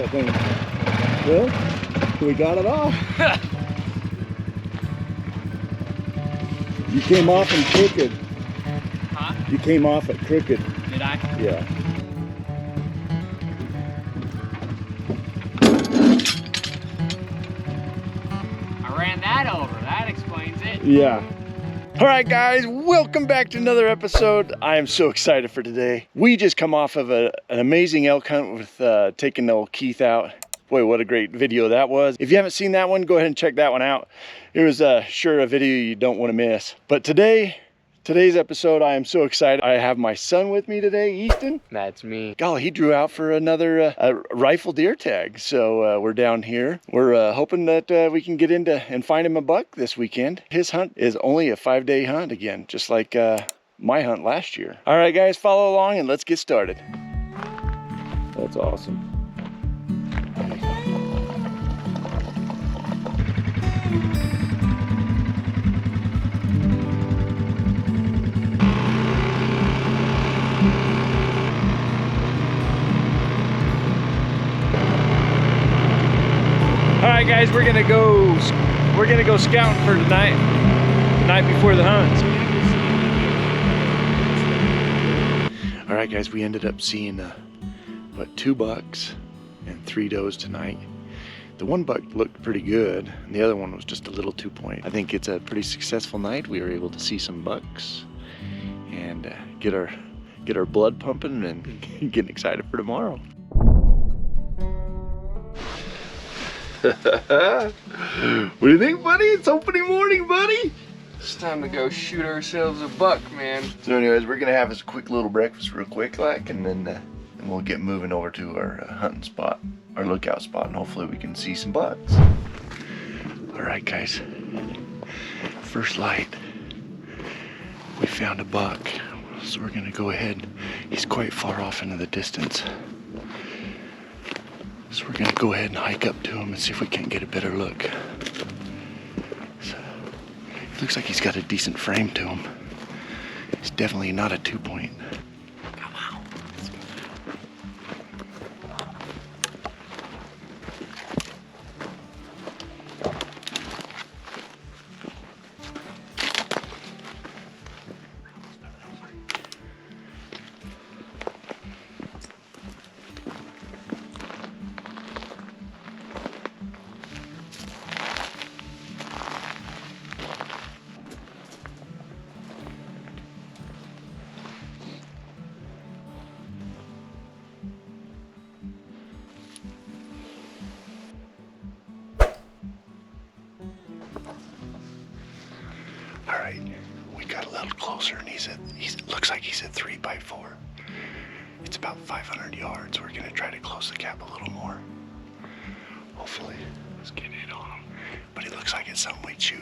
thing. Well, we got it off. You came off in crooked. Huh? You came off at crooked. Did I? Yeah. I ran that over. That explains it. Yeah. All right, guys, welcome back to another episode. I am so excited for today. We just come off of an amazing elk hunt with taking old Keith out. Boy, what a great video that was. If you haven't seen that one, go ahead and check that one out. It was sure a video you don't want to miss. But today's episode, I am so excited. I have my son with me today, Easton. That's me. Golly, he drew out for another rifle deer tag. So we're down here. We're hoping that we can get into and find him a buck this weekend. His hunt is only a 5-day hunt again, just like my hunt last year. All right, guys, follow along and let's get started. That's awesome. All right, guys, we're gonna go scouting for tonight, the night before the hunt. All right, guys, we ended up seeing 2 bucks and 3 does tonight. The one buck looked pretty good, and the other one was just a little 2-point. I think it's a pretty successful night. We were able to see some bucks and get our blood pumping and getting excited for tomorrow. What do you think, buddy? It's opening morning, buddy. It's time to go shoot ourselves a buck, man. So anyways, we're gonna have us a quick little breakfast real quick like, and then we'll get moving over to our hunting spot, our lookout spot, and hopefully we can see some bucks. All right, guys, first light, we found a buck. So we're gonna go ahead. He's quite far off into the distance. So we're gonna go ahead and hike up to him and see if we can't get a better look. So, it looks like he's got a decent frame to him. He's definitely not a 2-point. Come on, let's go. All right, we got a little closer, and looks like he's at 3x4. It's about 500 yards. We're gonna try to close the gap a little more. Hopefully, let's get it on him. But it looks like it's something we'd shoot.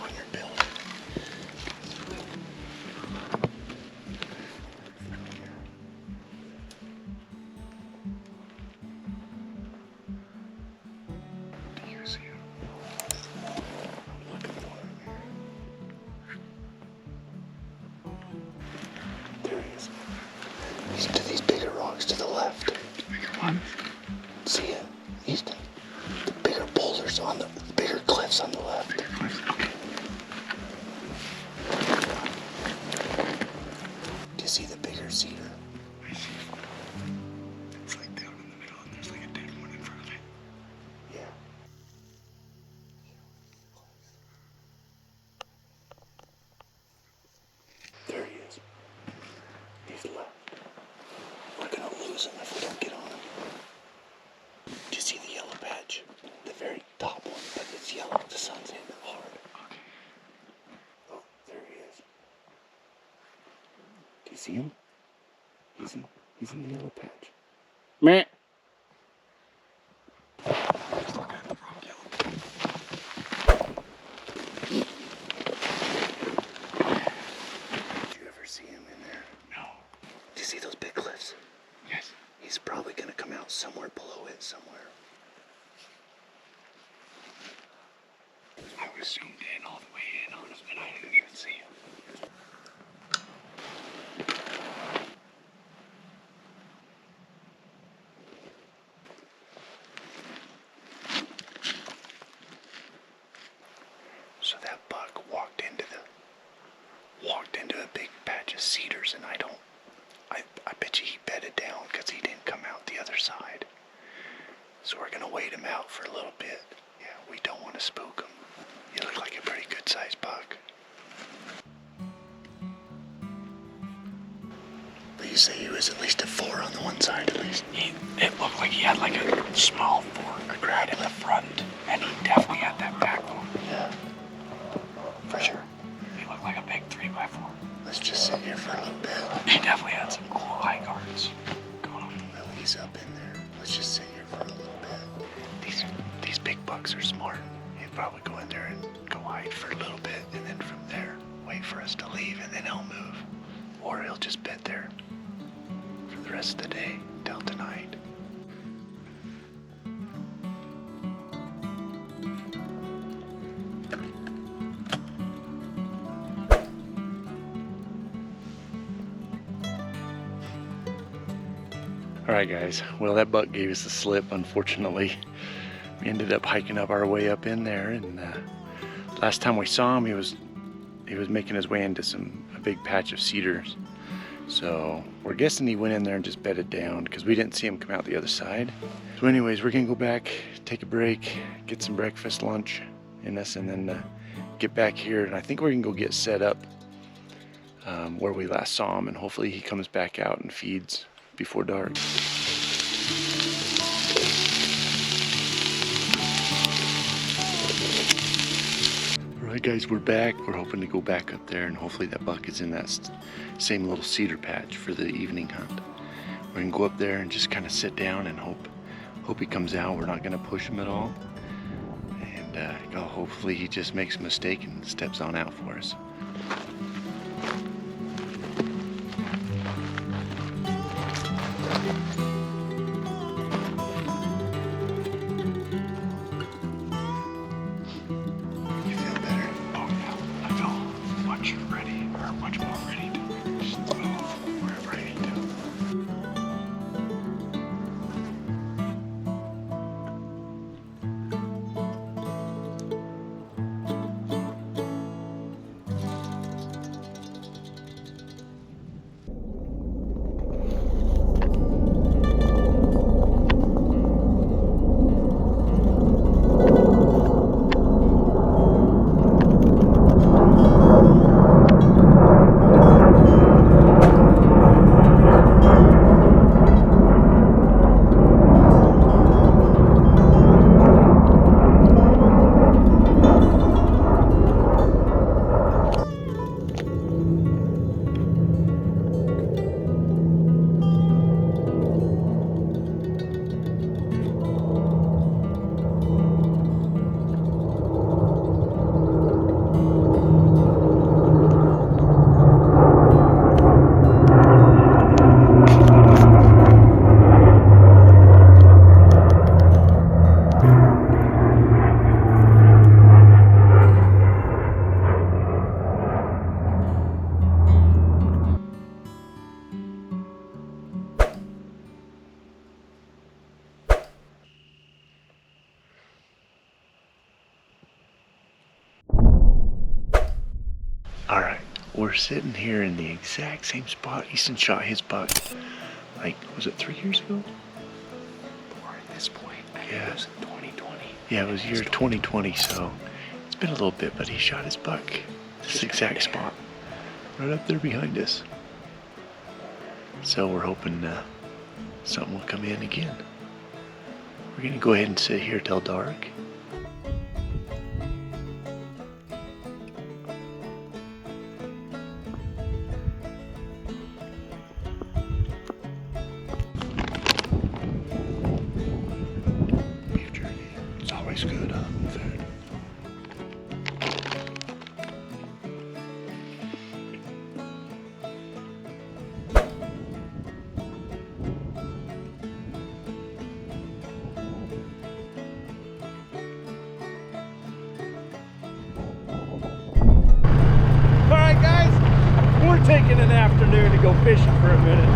On your bill. He's to these bigger rocks to the left. Bigger one. See it, Easton? The bigger boulders on the bigger cliffs on the left. Bigger cliffs, okay. Do you see the bigger cedar? I see. It's like down in the middle, and there's like a dead one in front of it. Yeah. There he is. He's left. We're gonna lose him if we don't get on him. Do you see the yellow patch? The very top one, but it's yellow. The sun's hitting it hard. Okay. Oh, there he is. Do you see him? He's in the yellow patch. Meh. Just looking at the wrong yellow. Do you ever see him in there? No. Do you see those big cliffs? Yes. He's probably gonna come out somewhere below it somewhere. I was zoomed in all the way in on him, and I didn't even see him. I bet you he bedded down because he didn't come out the other side. So we're gonna wait him out for a little bit. Yeah, we don't want to spook him. He looked like a pretty good sized buck. But you say he was at least a 4 on the one side at least? It looked like he had like a small fork right in the front, and he definitely had that backbone. Yeah, for sure. He looked like a big 3x4. Let's just sit here for a little bit. He definitely had some cool high guards going on. Well, he's up in there. Let's just sit here for a little bit. These big bucks are smart. He'd probably go in there and go hide for a little bit, and then from there, wait for us to leave, and then he'll move. Or he'll just bed there for the rest of the day till tonight. Alright guys, well that buck gave us a slip, unfortunately. We ended up hiking up our way up in there, and last time we saw him he was making his way into a big patch of cedars. So we're guessing he went in there and just bedded down because we didn't see him come out the other side. So anyways, we're gonna go back, take a break, get some breakfast, lunch in us, and then get back here, and I think we're gonna go get set up where we last saw him, and hopefully he comes back out and feeds before dark. Alright guys, we're back. We're hoping to go back up there, and hopefully that buck is in that same little cedar patch for the evening hunt. We're gonna go up there and just kind of sit down and hope he comes out. We're not gonna push him at all, and hopefully he just makes a mistake and steps on out for us. Alright, we're sitting here in the exact same spot Easton shot his buck, like, was it 3 years ago? Or at this point, I think Yeah. it was 2020. Yeah, it was year 2020, so it's been a little bit, but he shot his buck. This exact spot. Right up there behind us. So we're hoping something will come in again. We're gonna go ahead and sit here till dark. Beef jerky. It's always good, food. Alright guys, we're taking an afternoon to go fishing for a minute.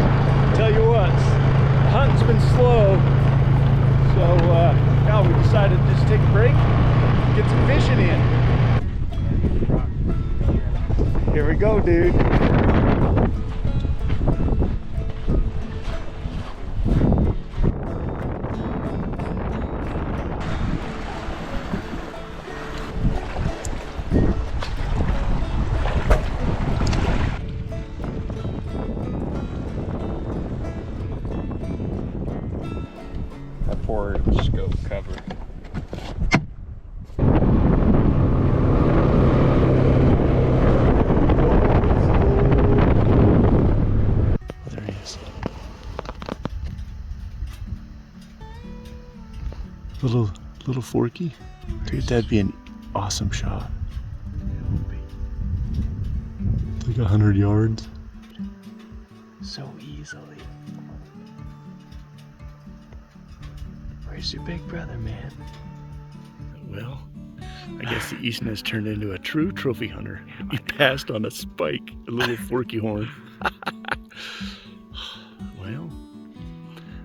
Tell you what, the hunting's been slow, so now we decided to just take a break, get some fishing in. Here we go, dude. port scope cover. There he is. Little forky. Dude, that'd be an awesome shot. It's like 100 yards. So easily. Where's your big brother, man? Well, I guess the Easton has turned into a true trophy hunter. He passed on a spike, a little forky horn. Well,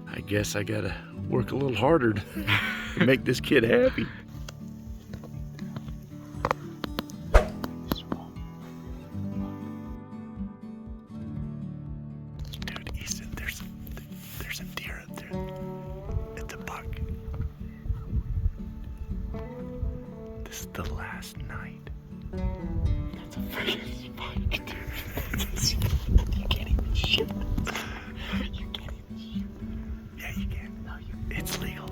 I guess I gotta work a little harder to make this kid happy. Dude, Easton, there's some deer up there. It's a buck. This is the last night. That's a freaking spike, dude. You can't even shoot. You can't even shoot. Yeah, you can. No, it's legal.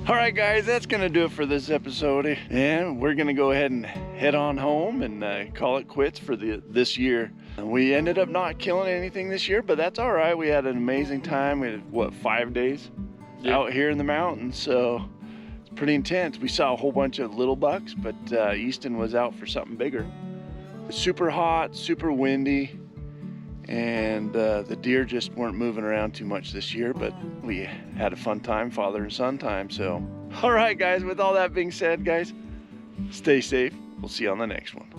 All right, guys, that's gonna do it for this episode, and we're gonna go ahead and head on home and call it quits for this year. And we ended up not killing anything this year, but that's all right. We had an amazing time. We had, what, 5 days out here in the mountains, so it's pretty intense. We saw a whole bunch of little bucks, but Easton was out for something bigger. Super hot, super windy, and the deer just weren't moving around too much this year, but we had a fun time, father and son time. So all right, guys, with all that being said, guys, stay safe. We'll see you on the next one.